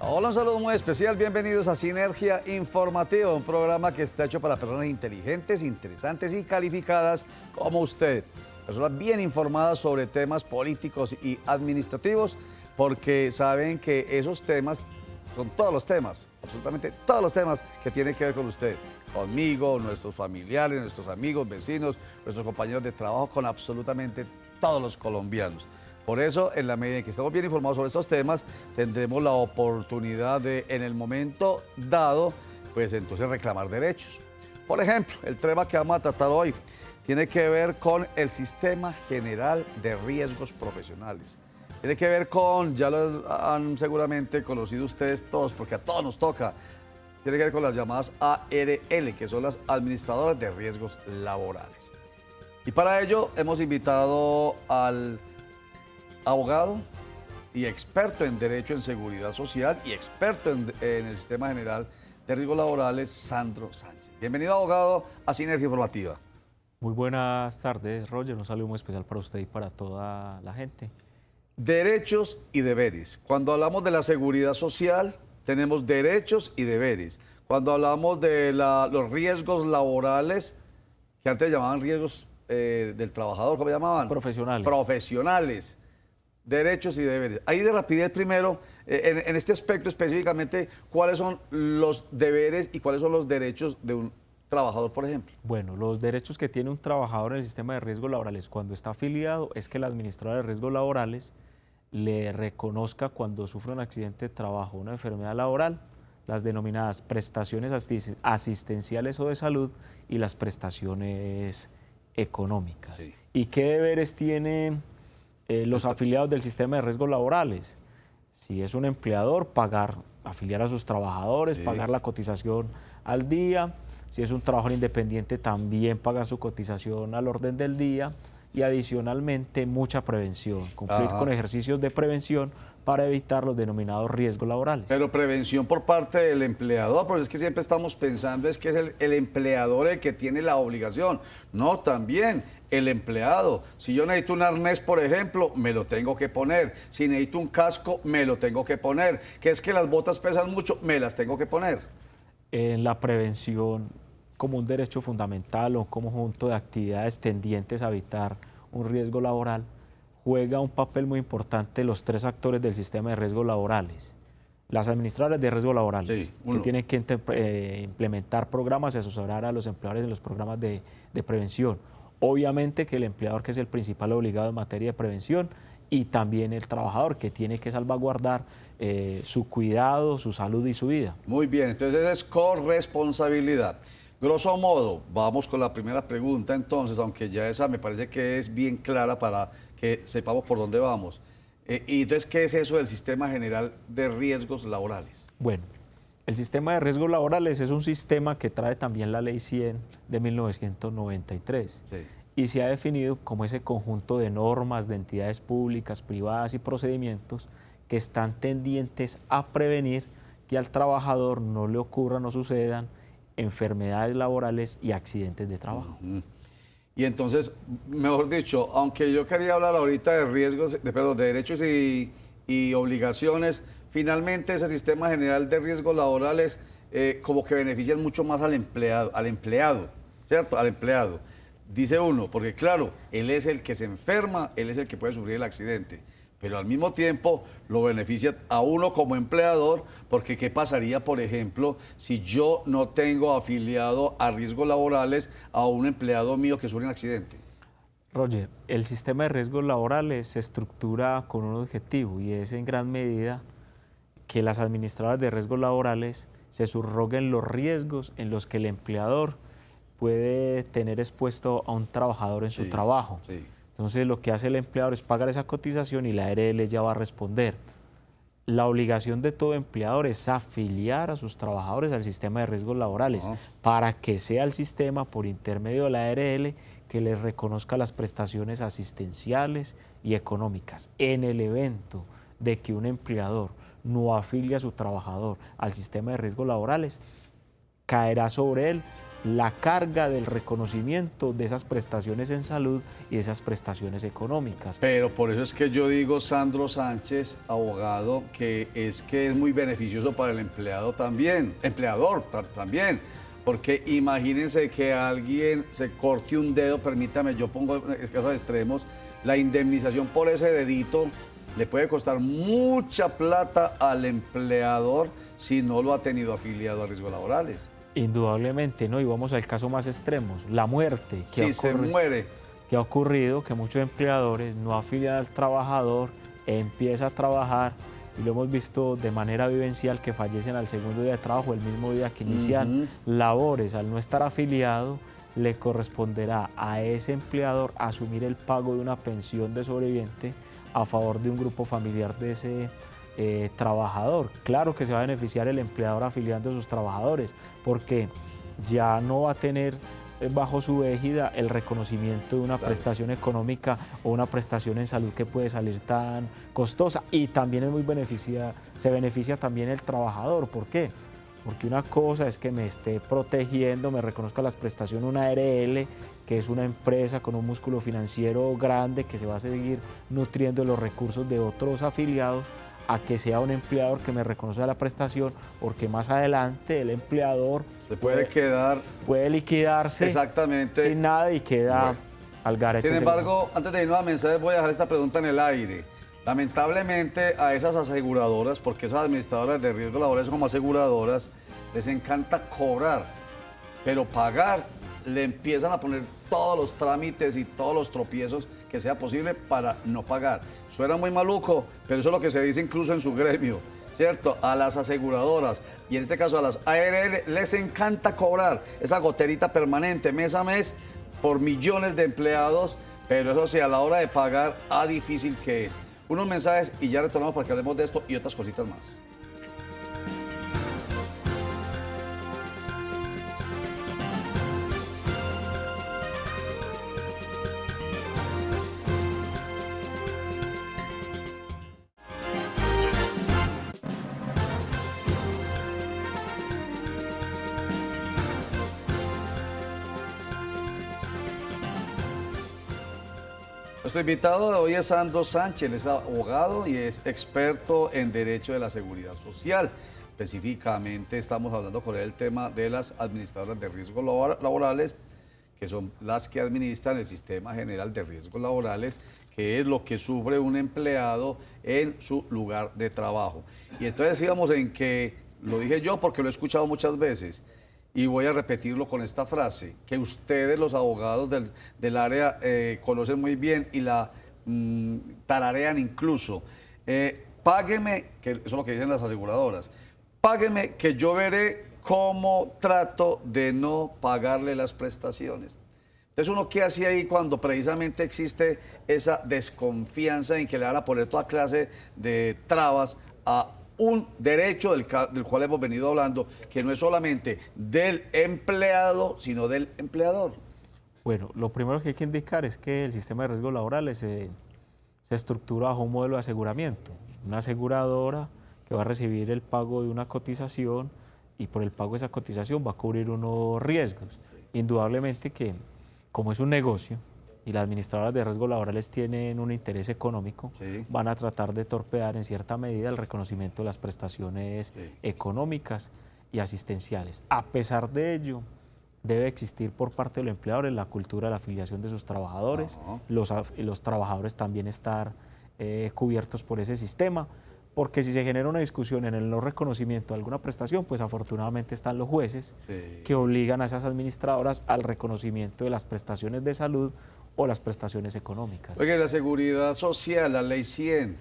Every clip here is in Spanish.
Hola, un saludo muy especial, bienvenidos a Sinergia Informativa, un programa que está hecho para personas inteligentes, interesantes y calificadas como usted. Personas bien informadas sobre temas políticos y administrativos, porque saben que esos temas son todos los temas, absolutamente todos los temas que tienen que ver con usted, conmigo, nuestros familiares, nuestros amigos, vecinos, nuestros compañeros de trabajo, con absolutamente todos los colombianos. Por eso, en la medida en que estamos bien informados sobre estos temas, tendremos la oportunidad de, en el momento dado, pues entonces reclamar derechos. Por ejemplo, el tema que vamos a tratar hoy tiene que ver con el Sistema General de Riesgos Profesionales. Tiene que ver con, ya lo han seguramente conocido ustedes todos, porque a todos nos toca, tiene que ver con las llamadas ARL, que son las Administradoras de Riesgos Laborales. Y para ello hemos invitado al abogado y experto en Derecho en Seguridad Social y experto en el Sistema General de Riesgos Laborales, Sandro Sánchez. Bienvenido, abogado, a Sinergia Informativa. Muy buenas tardes, Roger. Un saludo muy especial para usted y para toda la gente. Derechos y deberes. Cuando hablamos de la seguridad social, tenemos derechos y deberes. Cuando hablamos de los riesgos laborales, que antes llamaban riesgos del trabajador, ¿cómo llamaban? Profesionales. Profesionales. Derechos y deberes. Ahí de rapidez primero, en este aspecto específicamente, ¿cuáles son los deberes y cuáles son los derechos de un trabajador, por ejemplo? Bueno, los derechos que tiene un trabajador en el sistema de riesgos laborales cuando está afiliado es que la administradora de riesgos laborales le reconozca cuando sufre un accidente de trabajo, una enfermedad laboral, las denominadas prestaciones asistenciales o de salud y las prestaciones económicas. Sí. ¿Y qué deberes tiene los afiliados del sistema de riesgos laborales? Si es un empleador, afiliar a sus trabajadores, Sí. pagar la cotización al día. Si es un trabajador independiente, también pagar su cotización al orden del día. Y adicionalmente, mucha prevención, cumplir con ejercicios de prevención para evitar los denominados riesgos laborales. Pero prevención por parte del empleador, porque es que siempre estamos pensando es que es el empleador el que tiene la obligación. No, también el empleado. Si yo necesito un arnés, por ejemplo, me lo tengo que poner. Si necesito un casco, me lo tengo que poner. Que es que las botas pesan mucho, me las tengo que poner. En la prevención, como un derecho fundamental o un conjunto de actividades tendientes a evitar un riesgo laboral, juega un papel muy importante los tres actores del sistema de riesgos laborales. Las administradoras de riesgos laborales, Sí, que tienen que implementar programas y asesorar a los empleadores en los programas de prevención. Obviamente que el empleador, que es el principal obligado en materia de prevención, y también el trabajador, que tiene que salvaguardar su cuidado, su salud y su vida. Muy bien, entonces esa es corresponsabilidad. Grosso modo, vamos con la primera pregunta entonces, aunque ya esa me parece que es bien clara para que sepamos por dónde vamos. Y entonces, ¿qué es eso del Sistema General de Riesgos Laborales? Bueno, el sistema de riesgos laborales es un sistema que trae también la Ley 100 de 1993 Sí. y se ha definido como ese conjunto de normas de entidades públicas, privadas y procedimientos que están tendientes a prevenir que al trabajador no le ocurran o sucedan enfermedades laborales y accidentes de trabajo. Y entonces, mejor dicho, aunque yo quería hablar ahorita de riesgos, de derechos y obligaciones, finalmente ese Sistema General de Riesgos Laborales como que benefician mucho más al empleado, ¿cierto? Al empleado. Dice uno, porque claro, él es el que se enferma, él es el que puede sufrir el accidente, pero al mismo tiempo lo beneficia a uno como empleador, porque ¿qué pasaría, por ejemplo, si yo no tengo afiliado a riesgos laborales a un empleado mío que sufre un accidente? Roger, el sistema de riesgos laborales se estructura con un objetivo y es en gran medida que las administradoras de riesgos laborales se subroguen los riesgos en los que el empleador puede tener expuesto a un trabajador en su trabajo. Sí. Entonces lo que hace el empleador es pagar esa cotización y la ARL ya va a responder. La obligación de todo empleador es afiliar a sus trabajadores al sistema de riesgos laborales para que sea el sistema, por intermedio de la ARL, que les reconozca las prestaciones asistenciales y económicas. En el evento de que un empleador no afilie a su trabajador al sistema de riesgos laborales, caerá sobre él la carga del reconocimiento de esas prestaciones en salud y de esas prestaciones económicas. Pero por eso es que yo digo, Sandro Sánchez, abogado, que es muy beneficioso para el empleado también, empleador también, porque imagínense que alguien se corte un dedo, permítame, yo pongo casos extremos, la indemnización por ese dedito le puede costar mucha plata al empleador si no lo ha tenido afiliado a riesgos laborales. Indudablemente, ¿no? Y vamos al caso más extremo, la muerte. Si se muere. Que ha ocurrido que muchos empleadores no afilian al trabajador, empieza a trabajar y lo hemos visto de manera vivencial que fallecen al segundo día de trabajo, el mismo día que inician labores. Al no estar afiliado, le corresponderá a ese empleador asumir el pago de una pensión de sobreviviente a favor de un grupo familiar de ese trabajador. Claro que se va a beneficiar el empleador afiliando a sus trabajadores, porque ya no va a tener bajo su égida el reconocimiento de una prestación económica o una prestación en salud que puede salir tan costosa, y también se beneficia también el trabajador. ¿Por qué? Porque una cosa es que me esté protegiendo, me reconozca las prestaciones una ARL, que es una empresa con un músculo financiero grande que se va a seguir nutriendo de los recursos de otros afiliados, a que sea un empleador que me reconoce la prestación, porque más adelante el empleador puede liquidarse exactamente sin nada y queda al garete. Sin embargo, antes de irnos a mensajes, voy a dejar esta pregunta en el aire. Lamentablemente a esas aseguradoras, porque esas administradoras de riesgos laborales como aseguradoras, les encanta cobrar, pero pagar le empiezan a poner todos los trámites y todos los tropiezos que sea posible para no pagar. Suena muy maluco, pero eso es lo que se dice incluso en su gremio, ¿cierto? A las aseguradoras, y en este caso a las ARL, les encanta cobrar esa goterita permanente mes a mes por millones de empleados, pero eso sí, a la hora de pagar, difícil que es. Unos mensajes y ya retornamos para que hablemos de esto y otras cositas más. Nuestro invitado de hoy es Sandro Sánchez, él es abogado y es experto en Derecho de la Seguridad Social. Específicamente estamos hablando con él del tema de las administradoras de riesgos laborales, que son las que administran el Sistema General de Riesgos Laborales, que es lo que sufre un empleado en su lugar de trabajo. Y entonces íbamos en que, lo dije yo porque lo he escuchado muchas veces, y voy a repetirlo con esta frase, que ustedes, los abogados del área, conocen muy bien y la tararean incluso. Págueme, que eso es lo que dicen las aseguradoras, págueme que yo veré cómo trato de no pagarle las prestaciones. Entonces, ¿uno qué hace ahí cuando precisamente existe esa desconfianza en que le van a poner toda clase de trabas a un derecho del cual hemos venido hablando, que no es solamente del empleado, sino del empleador? Bueno, lo primero que hay que indicar es que el sistema de riesgos laborales se estructura bajo un modelo de aseguramiento. Una aseguradora que va a recibir el pago de una cotización y por el pago de esa cotización va a cubrir unos riesgos. Indudablemente que, como es un negocio, y las administradoras de riesgos laborales tienen un interés económico, van a tratar de torpedear en cierta medida el reconocimiento de las prestaciones económicas y asistenciales. A pesar de ello, debe existir por parte de los empleadores la cultura de la afiliación de sus trabajadores, los trabajadores también estar cubiertos por ese sistema, porque si se genera una discusión en el no reconocimiento de alguna prestación, pues afortunadamente están los jueces que obligan a esas administradoras al reconocimiento de las prestaciones de salud o las prestaciones económicas. Oye, la seguridad social, la ley 100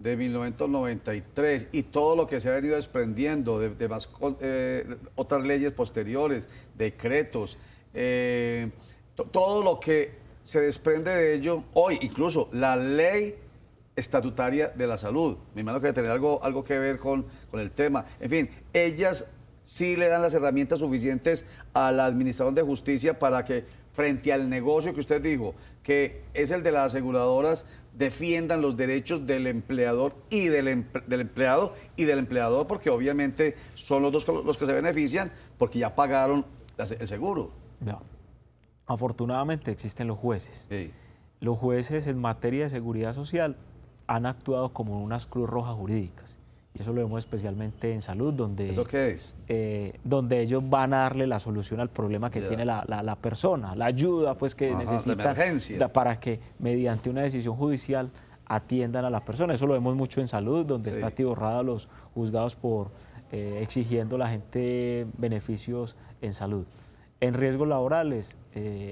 de 1993 y todo lo que se ha venido desprendiendo de más, otras leyes posteriores, decretos, todo lo que se desprende de ello hoy, incluso la ley estatutaria de la salud. Me imagino que debe tener algo que ver con el tema. En fin, ellas sí le dan las herramientas suficientes a la Administración de Justicia para que, frente al negocio que usted dijo, que es el de las aseguradoras, defiendan los derechos del empleador y del empleado y del empleador, porque obviamente son los dos los que se benefician porque ya pagaron el seguro. Ya. Afortunadamente existen los jueces. Sí. Los jueces en materia de seguridad social han actuado como unas cruz rojas jurídicas. Y eso lo vemos especialmente en salud, donde, ¿Eso qué es? Donde ellos van a darle la solución al problema que tiene la persona, la ayuda pues, que necesita para que mediante una decisión judicial atiendan a la persona. Eso lo vemos mucho en salud, donde está atiborrada los juzgados por exigiendo a la gente beneficios en salud. En riesgos laborales,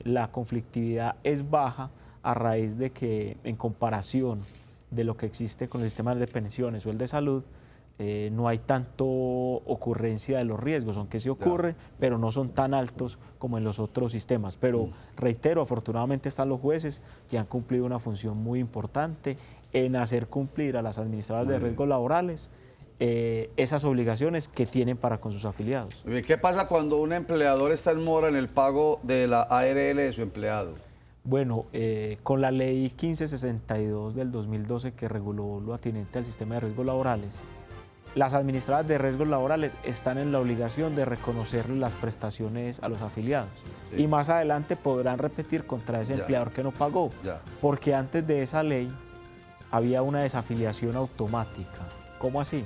la conflictividad es baja a raíz de que, en comparación de lo que existe con el sistema de pensiones o el de salud, no hay tanto ocurrencia de los riesgos, aunque sí ocurre, pero no son tan altos como en los otros sistemas. Pero reitero, afortunadamente están los jueces que han cumplido una función muy importante en hacer cumplir a las administradoras de riesgos laborales esas obligaciones que tienen para con sus afiliados. ¿Qué pasa cuando un empleador está en mora en el pago de la ARL de su empleado? Bueno, con la ley 1562 del 2012 que reguló lo atinente al sistema de riesgos laborales, las administradoras de riesgos laborales están en la obligación de reconocerle las prestaciones a los afiliados. Y más adelante podrán repetir contra ese empleador que no pagó, porque antes de esa ley había una desafiliación automática. ¿Cómo así?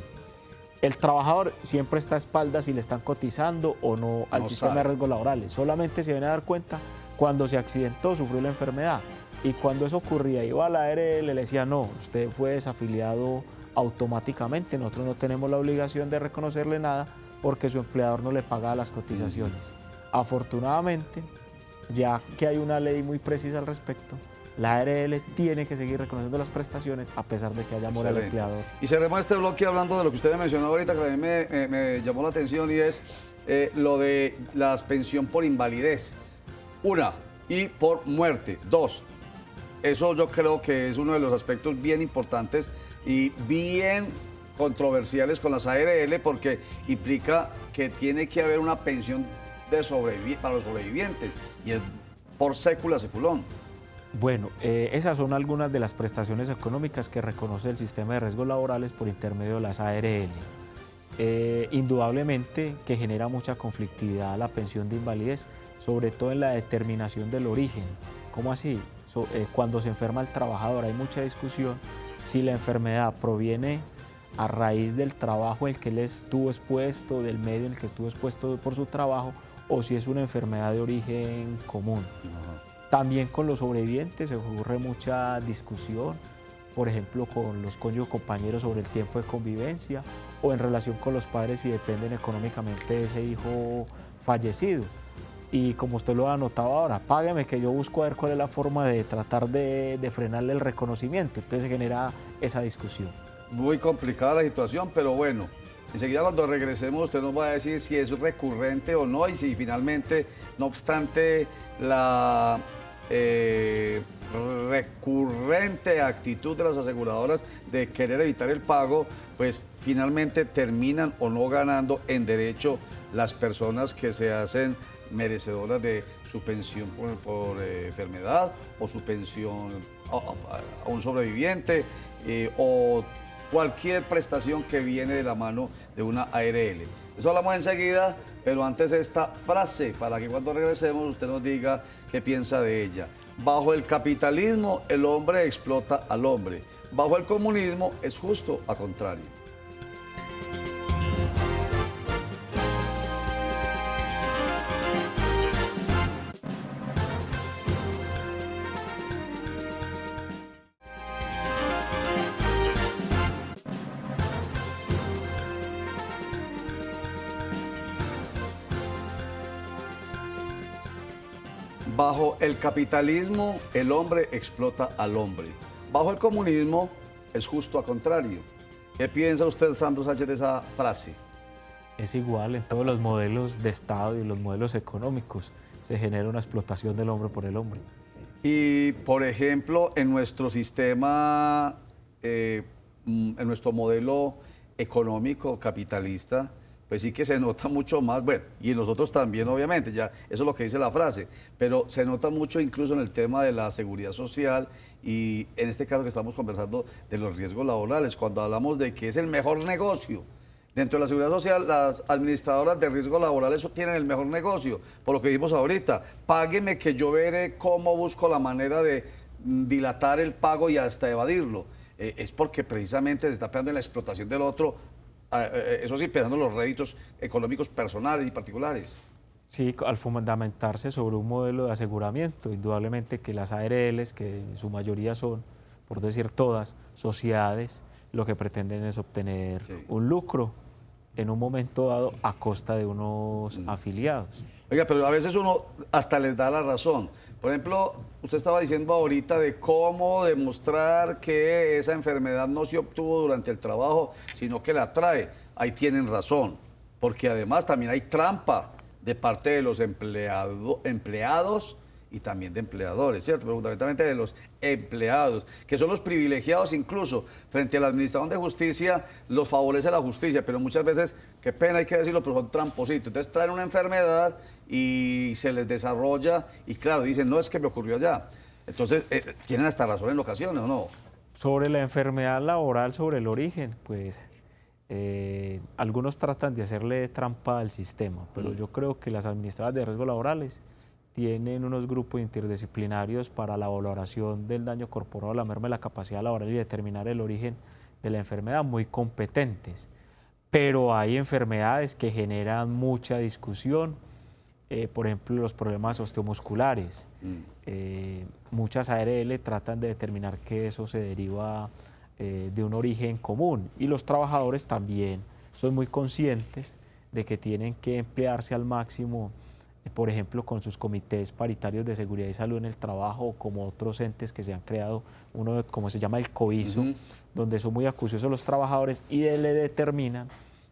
El trabajador siempre está a espaldas si le están cotizando o no al sistema de riesgos laborales. Solamente se viene a dar cuenta cuando se accidentó, sufrió la enfermedad. Y cuando eso ocurría, iba a la ARL, le decía, no, usted fue desafiliado automáticamente, nosotros no tenemos la obligación de reconocerle nada porque su empleador no le paga las cotizaciones. Afortunadamente, ya que hay una ley muy precisa al respecto, la ARL tiene que seguir reconociendo las prestaciones a pesar de que haya mora el empleador. Y cerremos este bloque hablando de lo que usted mencionó ahorita, que también me llamó la atención, y es lo de la pensión por invalidez. Una, y por muerte. Dos, eso yo creo que es uno de los aspectos bien importantes y bien controversiales con las ARL, porque implica que tiene que haber una pensión para los sobrevivientes, y es por sécula seculón. Bueno, esas son algunas de las prestaciones económicas que reconoce el sistema de riesgos laborales por intermedio de las ARL. Indudablemente que genera mucha conflictividad la pensión de invalidez, sobre todo en la determinación del origen. ¿Cómo así? Cuando se enferma el trabajador hay mucha discusión si la enfermedad proviene a raíz del trabajo en el que él estuvo expuesto, del medio en el que estuvo expuesto por su trabajo, o si es una enfermedad de origen común. También con los sobrevivientes se ocurre mucha discusión, por ejemplo, con los cónyuges compañeros sobre el tiempo de convivencia o en relación con los padres si dependen económicamente de ese hijo fallecido. Y como usted lo ha anotado ahora, págueme que yo busco a ver cuál es la forma de tratar de frenarle el reconocimiento. Entonces se genera esa discusión. Muy complicada la situación, pero bueno, enseguida cuando regresemos usted nos va a decir si es recurrente o no y si finalmente, no obstante la recurrente actitud de las aseguradoras de querer evitar el pago, pues finalmente terminan o no ganando en derecho las personas que se hacen merecedoras de su pensión por enfermedad o su pensión a un sobreviviente o cualquier prestación que viene de la mano de una ARL. Eso hablamos enseguida, pero antes esta frase para que cuando regresemos usted nos diga qué piensa de ella. Bajo el capitalismo el hombre explota al hombre. Bajo el comunismo es justo a contrario. Bajo el capitalismo, el hombre explota al hombre. Bajo el comunismo, es justo a contrario. ¿Qué piensa usted, Sandro Sánchez, de esa frase? Es igual en todos los modelos de Estado y los modelos económicos. Se genera una explotación del hombre por el hombre. Y, por ejemplo, en nuestro sistema en nuestro modelo económico capitalista, pues sí que se nota mucho más, bueno, y en nosotros también obviamente, ya eso es lo que dice la frase, pero se nota mucho incluso en el tema de la seguridad social y en este caso que estamos conversando de los riesgos laborales, cuando hablamos de que es el mejor negocio. Dentro de la seguridad social, las administradoras de riesgos laborales tienen el mejor negocio, por lo que dijimos ahorita, págueme que yo veré cómo busco la manera de dilatar el pago y hasta evadirlo. Es porque precisamente se está pegando en la explotación del otro, eso sí, pensando en los réditos económicos personales y particulares. Sí, al fundamentarse sobre un modelo de aseguramiento, indudablemente que las ARLs, que en su mayoría son, por decir todas, sociedades, lo que pretenden es obtener un lucro en un momento dado a costa de unos afiliados. Oiga, pero a veces uno hasta les da la razón. Por ejemplo, usted estaba diciendo ahorita de cómo demostrar que esa enfermedad no se obtuvo durante el trabajo, sino que la trae. Ahí tienen razón, porque además también hay trampa de parte de los empleados y también de empleadores, ¿cierto? Pero fundamentalmente de los empleados, que son los privilegiados incluso frente a la Administración de Justicia, los favorece la justicia, pero muchas veces, qué pena hay que decirlo, pero son trampositos. Entonces traen una enfermedad y se les desarrolla y claro, dicen, no, es que me ocurrió allá. Entonces, tienen hasta razón en ocasiones, ¿o no? Sobre la enfermedad laboral, sobre el origen, pues algunos tratan de hacerle trampa al sistema, pero yo creo que las administradoras de riesgos laborales tienen unos grupos interdisciplinarios para la valoración del daño corporal, la merma de la capacidad laboral y determinar el origen de la enfermedad, muy competentes. Pero hay enfermedades que generan mucha discusión, por ejemplo, los problemas osteomusculares. Muchas ARL tratan de determinar que eso se deriva de un origen común y los trabajadores también son muy conscientes de que tienen que emplearse al máximo, por ejemplo, con sus comités paritarios de seguridad y salud en el trabajo o como otros entes que se han creado, uno como se llama el COISO, donde son muy acuciosos los trabajadores y le determinan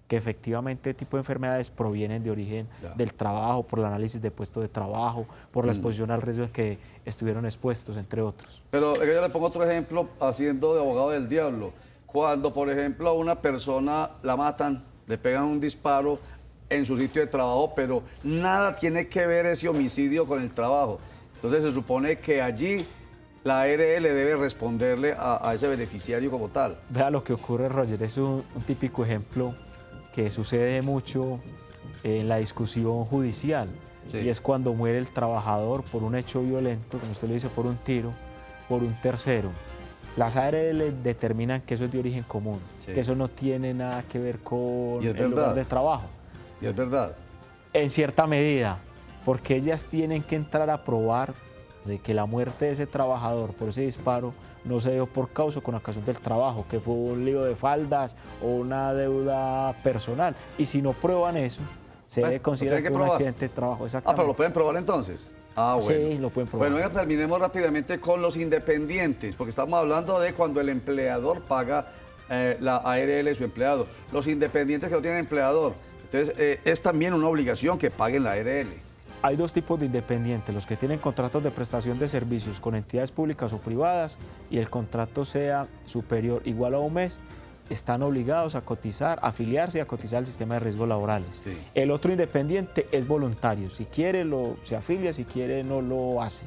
que efectivamente este tipo de enfermedades provienen de origen del trabajo, por el análisis de puesto de trabajo, por la exposición al riesgo en que estuvieron expuestos, entre otros. Pero yo le pongo otro ejemplo haciendo de abogado del diablo. Cuando, por ejemplo, a una persona la matan, le pegan un disparo en su sitio de trabajo, pero nada tiene que ver ese homicidio con el trabajo. Entonces se supone que allí la ARL debe responderle a ese beneficiario como tal. Vea lo que ocurre, Roger, es un típico ejemplo que sucede mucho en la discusión judicial, y es cuando muere el trabajador por un hecho violento, como usted lo dice, por un tiro, por un tercero. Las ARL determinan que eso es de origen común, que eso no tiene nada que ver con el lugar de trabajo. Y es verdad. En cierta medida, porque ellas tienen que entrar a probar de que la muerte de ese trabajador por ese disparo no se dio por causa o con ocasión del trabajo, que fue un lío de faldas o una deuda personal. Y si no prueban eso, se debe considerar que un accidente de trabajo. Pero ¿lo pueden probar entonces? Bueno. Sí, lo pueden probar. Bueno, terminemos rápidamente con los independientes, porque estamos hablando de cuando el empleador paga la ARL a su empleado. Los independientes que no tienen empleador. Entonces, es también una obligación que paguen la ARL. Hay dos tipos de independientes, los que tienen contratos de prestación de servicios con entidades públicas o privadas y el contrato sea superior igual a un mes, están obligados a cotizar, a afiliarse y a cotizar al sistema de riesgos laborales. Sí. El otro independiente es voluntario, si quiere se afilia, si quiere no lo hace.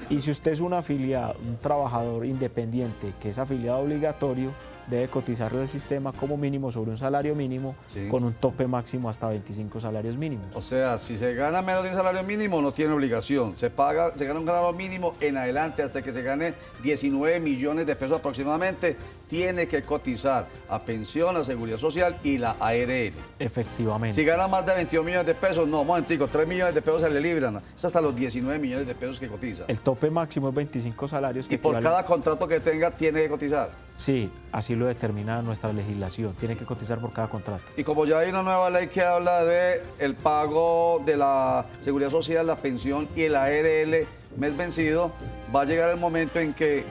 Y si usted es un afiliado, un trabajador independiente que es afiliado obligatorio, debe cotizarle al sistema como mínimo sobre un salario mínimo con un tope máximo hasta 25 salarios mínimos. O sea, si se gana menos de un salario mínimo no tiene obligación. Se gana un salario mínimo en adelante hasta que se gane 19 millones de pesos aproximadamente, tiene que cotizar a pensión, a seguridad social y la ARL. Efectivamente. Si gana más de 22 millones de pesos, no, momentico, 3 millones de pesos se le libran. Es hasta los 19 millones de pesos que cotiza. El tope máximo es 25 salarios. Y por cada contrato que tenga tiene que cotizar. Sí, así lo determina nuestra legislación, tiene que cotizar por cada contrato. Y como ya hay una nueva ley que habla de el pago de la seguridad social, la pensión y el ARL mes vencido, va a llegar el momento en que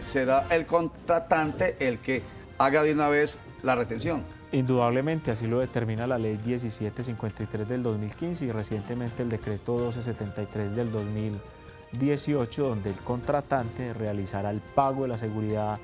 será el contratante el que haga de una vez la retención. Indudablemente, así lo determina la ley 1753 del 2015 y recientemente el decreto 1273 del 2018, donde el contratante realizará el pago de la seguridad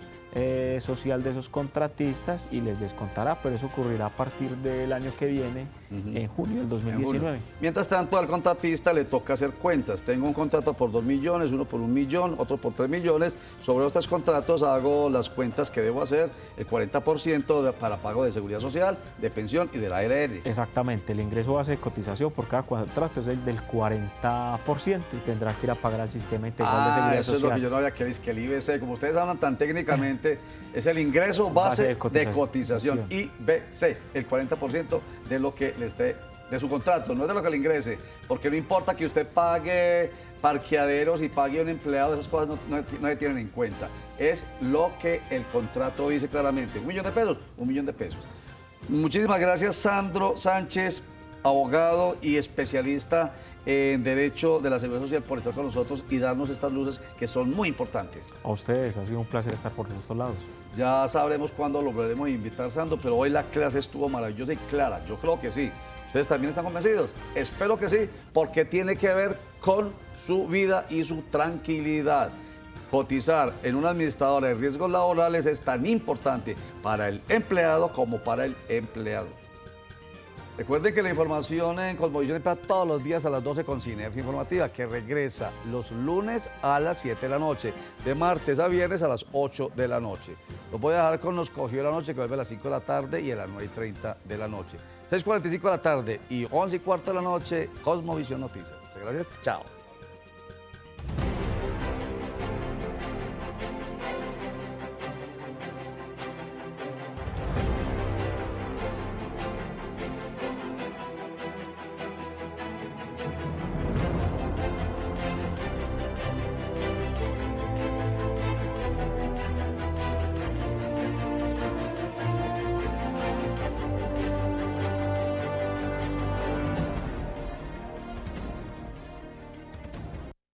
social de esos contratistas y les descontará, pero eso ocurrirá a partir del año que viene, en junio del 2019. Mientras tanto, al contratista le toca hacer cuentas. Tengo un contrato por 2 millones, uno por 1 millón, otro por 3 millones. Sobre estos contratos hago las cuentas que debo hacer, el 40% para pago de seguridad social, de pensión y de la ARL. Exactamente, el ingreso base de cotización por cada contrato es el del 40% y tendrá que ir a pagar al sistema integral de seguridad eso social. Es lo que yo no había querido, es que el IBC, como ustedes hablan tan técnicamente, es el ingreso base de cotización. IBC, el 40% de lo que le esté de su contrato, no es de lo que le ingrese, porque no importa que usted pague parqueaderos y pague un empleado, esas cosas no se tienen en cuenta. Es lo que el contrato dice claramente. 1 millón de pesos, 1 millón de pesos. Muchísimas gracias, Sandro Sánchez, abogado y especialista en Derecho de la Seguridad Social, por estar con nosotros y darnos estas luces que son muy importantes. A ustedes, ha sido un placer estar por estos lados. Ya sabremos cuándo lo volveremos a invitar, Sandro, pero hoy la clase estuvo maravillosa y clara. Yo creo que sí. ¿Ustedes también están convencidos? Espero que sí, porque tiene que ver con su vida y su tranquilidad. Cotizar en una administradora de riesgos laborales es tan importante para el empleado como para el empleado. Recuerden que la información en Cosmovisión está todos los días a las 12 con Sinergia Informativa, que regresa los lunes a las 7 de la noche, de martes a viernes a las 8 de la noche. Los voy a dejar con Nos Cogió la Noche, que vuelve a las 5 de la tarde y a las 9:30 de la noche. 6:45 de la tarde y 11:15 de la noche, Cosmovisión Noticias. Muchas gracias, chao.